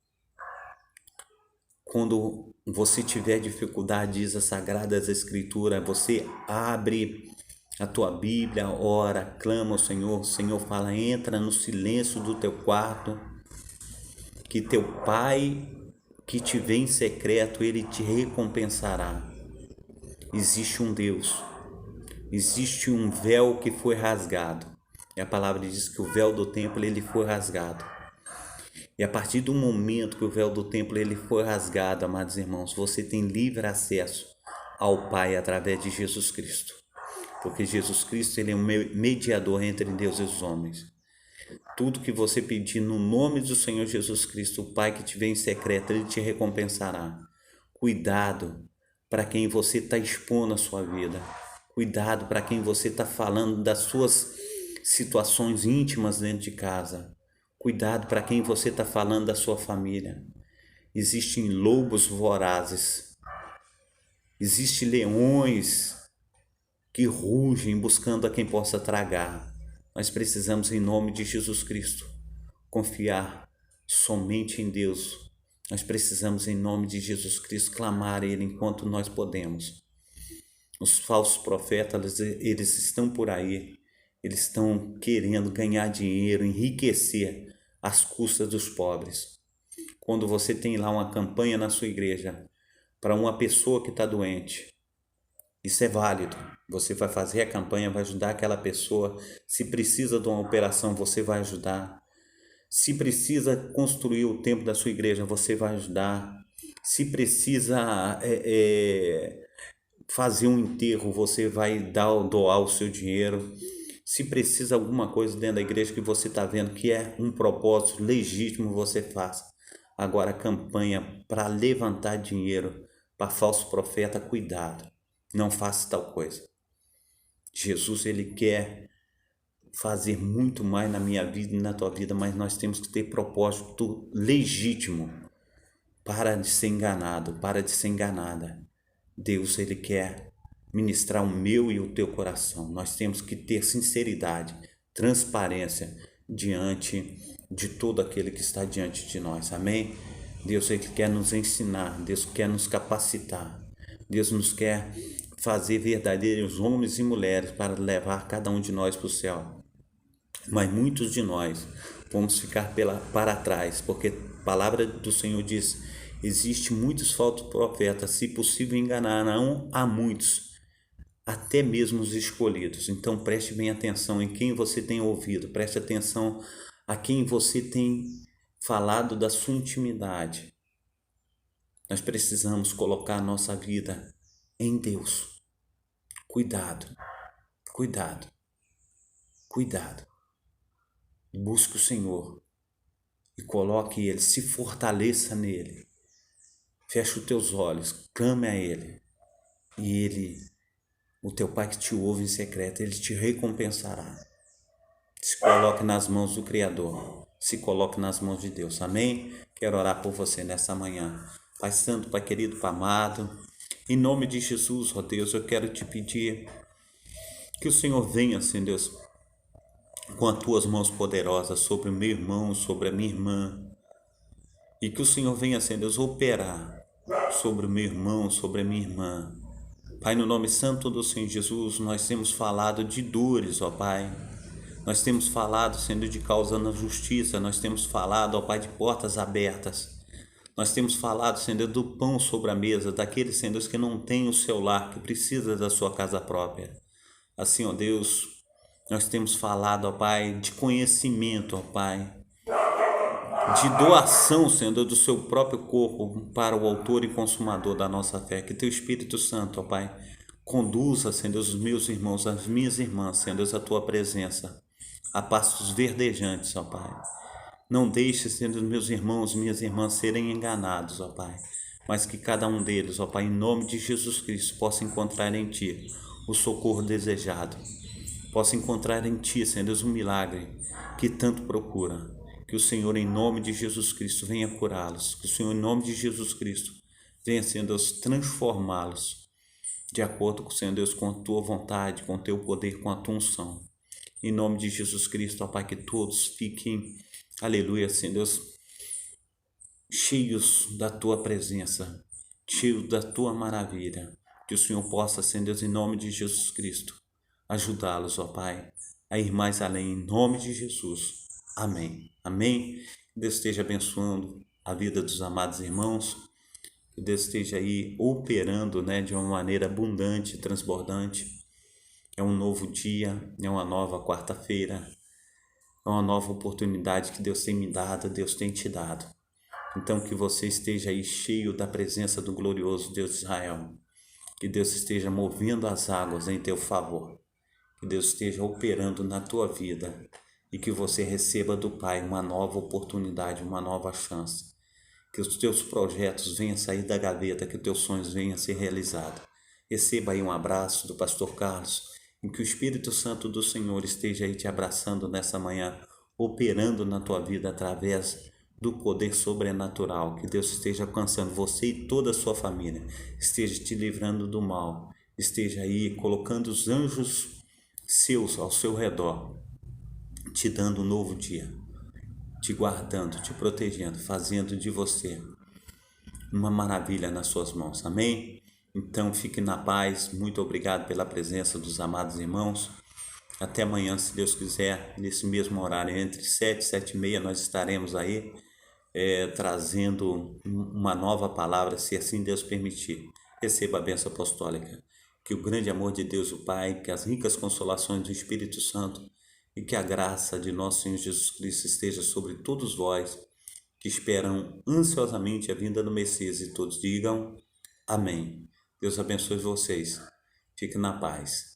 Quando você tiver dificuldade, diz as Sagradas Escrituras, você abre a tua Bíblia, ora, clama ao Senhor. O Senhor fala, entra no silêncio do teu quarto, que teu Pai que te vê em secreto, Ele te recompensará. Existe um Deus, existe um véu que foi rasgado. E a palavra diz que o véu do templo ele foi rasgado. E a partir do momento que o véu do templo ele foi rasgado, amados irmãos, você tem livre acesso ao Pai através de Jesus Cristo. Porque Jesus Cristo ele é um mediador entre Deus e os homens. Tudo que você pedir no nome do Senhor Jesus Cristo, o Pai que te vê em secreto, Ele te recompensará. Cuidado para quem você está expondo a sua vida. Cuidado para quem você está falando das suas situações íntimas dentro de casa. Cuidado para quem você está falando da sua família. Existem lobos vorazes. Existem leões que rugem buscando a quem possa tragar. Nós precisamos, em nome de Jesus Cristo, confiar somente em Deus. Nós precisamos, em nome de Jesus Cristo, clamar a Ele enquanto nós podemos. Os falsos profetas, eles estão por aí, eles estão querendo ganhar dinheiro, enriquecer às custas dos pobres. Quando você tem lá uma campanha na sua igreja para uma pessoa que está doente, isso é válido. Você vai fazer a campanha, vai ajudar aquela pessoa. Se precisa de uma operação, você vai ajudar. Se precisa construir o templo da sua igreja, você vai ajudar. Se precisa fazer um enterro, você vai doar o seu dinheiro. Se precisa alguma coisa dentro da igreja que você está vendo que é um propósito legítimo, você faça. Agora, a campanha para levantar dinheiro para falso profeta, cuidado. Não faça tal coisa. Jesus, Ele quer fazer muito mais na minha vida e na tua vida, mas nós temos que ter propósito legítimo. Para de ser enganado, para de ser enganada. Deus, Ele quer ministrar o meu e o teu coração. Nós temos que ter sinceridade, transparência diante de todo aquele que está diante de nós. Amém? Deus, Ele quer nos ensinar, Deus quer nos capacitar, Deus nos quer fazer verdadeiros homens e mulheres para levar cada um de nós para o céu. Mas muitos de nós vamos ficar para trás, porque a palavra do Senhor diz: existe muitos falsos profetas, se possível enganarão a muitos, até mesmo os escolhidos. Então preste bem atenção em quem você tem ouvido, preste atenção a quem você tem falado da sua intimidade. Nós precisamos colocar a nossa vida em Deus. Cuidado, cuidado, cuidado. Busque o Senhor e coloque Ele, se fortaleça nele. Feche os teus olhos, clame a Ele. E Ele, o teu Pai que te ouve em secreto, Ele te recompensará. Se coloque nas mãos do Criador. Se coloque nas mãos de Deus. Amém? Quero orar por você nessa manhã. Pai Santo, Pai querido, Pai amado, em nome de Jesus, ó Deus, eu quero te pedir que o Senhor venha, Senhor Deus, com as tuas mãos poderosas sobre o meu irmão, sobre a minha irmã, e que o Senhor venha, Senhor Deus, operar sobre o meu irmão, sobre a minha irmã. Pai, no nome santo do Senhor Jesus, nós temos falado de dores, ó Pai. Nós temos falado, Senhor, de causando a justiça. Nós temos falado, ó Pai, de portas abertas. Nós temos falado, Senhor, do pão sobre a mesa, daqueles, Senhor, que não tem o seu lar, que precisa da sua casa própria. Assim, ó Deus, nós temos falado, ó Pai, de conhecimento, ó Pai, de doação, Senhor, do seu próprio corpo para o autor e consumador da nossa fé. Que teu Espírito Santo, ó Pai, conduza, Senhor, os meus irmãos, as minhas irmãs, Senhor, a tua presença a pastos verdejantes, ó Pai. Não deixe, Senhor, meus irmãos, minhas irmãs serem enganados, ó Pai, mas que cada um deles, ó Pai, em nome de Jesus Cristo, possa encontrar em Ti o socorro desejado, possa encontrar em Ti, Senhor Deus, um milagre que tanto procura. Que o Senhor, em nome de Jesus Cristo, venha curá-los, que o Senhor, em nome de Jesus Cristo, venha, Senhor Deus, transformá-los de acordo, Senhor Deus, com a Tua vontade, com o Teu poder, com a Tua unção. Em nome de Jesus Cristo, ó Pai, que todos fiquem, aleluia, Senhor Deus, cheios da Tua presença, cheios da Tua maravilha. Que o Senhor possa, Senhor Deus, em nome de Jesus Cristo, ajudá-los, ó Pai, a ir mais além, em nome de Jesus. Amém. Amém. Que Deus esteja abençoando a vida dos amados irmãos, que Deus esteja aí operando, de uma maneira abundante, transbordante. É um novo dia, é uma nova quarta-feira, é uma nova oportunidade que Deus tem me dado, Deus tem te dado. Então que você esteja aí cheio da presença do glorioso Deus de Israel, que Deus esteja movendo as águas em teu favor, que Deus esteja operando na tua vida e que você receba do Pai uma nova oportunidade, uma nova chance, que os teus projetos venham sair da gaveta, que os teus sonhos venham a ser realizados. Receba aí um abraço do pastor Carlos, em que o Espírito Santo do Senhor esteja aí te abraçando nessa manhã, operando na tua vida através do poder sobrenatural. Que Deus esteja alcançando você e toda a sua família, esteja te livrando do mal esteja aí colocando os anjos seus ao seu redor, te dando um novo dia, te guardando, te protegendo, fazendo de você uma maravilha nas suas mãos. Amém? Então fique na paz. Muito obrigado pela presença dos amados irmãos. Até amanhã, se Deus quiser, nesse mesmo horário, entre 7 e 7h30, nós estaremos aí trazendo uma nova palavra, se assim Deus permitir. Receba a bênção apostólica. Que o grande amor de Deus, o Pai, que as ricas consolações do Espírito Santo e que a graça de nosso Senhor Jesus Cristo esteja sobre todos vós que esperam ansiosamente a vinda do Messias, e todos digam amém. Deus abençoe vocês. Fique na paz.